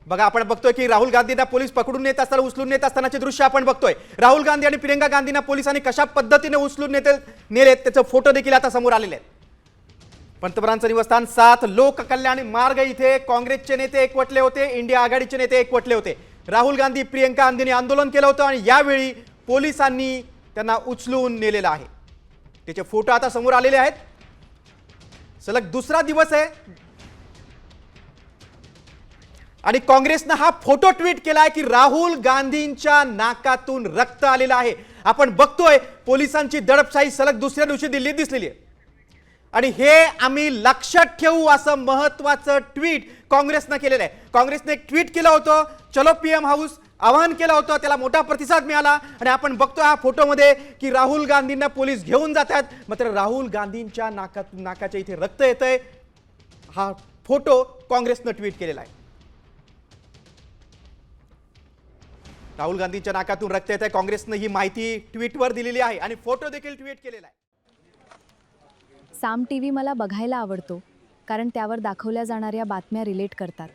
बघा आपण बघतोय की राहुल गांधींना पोलीस पकडून नेत असताना उचलून नेत असतानाचे दृश्य आपण बघतोय। राहुल गांधी आणि प्रियंका गांधींना पोलिसांनी कशा पद्धतीने उचलून नेले त्याचे फोटो देखील आता समोर आलेले आहेत। पंतप्रधानांचं निवासस्थान 7 लोक कल्याण मार्ग इथे काँग्रेसचे नेते एकवटले होते, इंडिया आघाडीचे नेते एकवटले होते। राहुल गांधी प्रियंका गांधींनी आंदोलन केलं होतं आणि यावेळी पोलिसांनी त्यांना उचलून नेलेलं आहे। त्याचे फोटो आता समोर आलेले आहेत। सलग दुसरा दिवस आहे आणि काँग्रेसने हा फोटो ट्वीट केलाय की राहुल गांधींच्या नाकातून रक्त आलेलं आहे। आपण बघतोय पोलिसांची दडपशाही सलग दुसऱ्या दिवशी दिल्लीत दिसलेली आहे आणि हे आम्ही लक्षात ठेवू असं महत्त्वाचं ट्वीट काँग्रेसने केलेलं आहे। काँग्रेसने एक ट्वीट केलं होतं, चलो पीएम हाऊस आवाहन केलं होतं, त्याला मोठा प्रतिसाद मिळाला आणि आपण बघतोय हा फोटोमध्ये की राहुल गांधींना पोलीस घेऊन जातात, मात्र राहुल गांधींच्या नाकाच्या इथे रक्त येतंय। हा फोटो काँग्रेसने ट्वीट केलेला आहे। राहुल गांधींच्या नाकातून रक्त येत आहे, काँग्रेसने ही माहिती ट्विटवर दिलेली आहे आणि फोटो देखील ट्विट केलेला आहे। साम टीव्ही मला बघायला आवडतो कारण त्यावर दाखवल्या जाणाऱ्या बातम्या रिलेट करतात।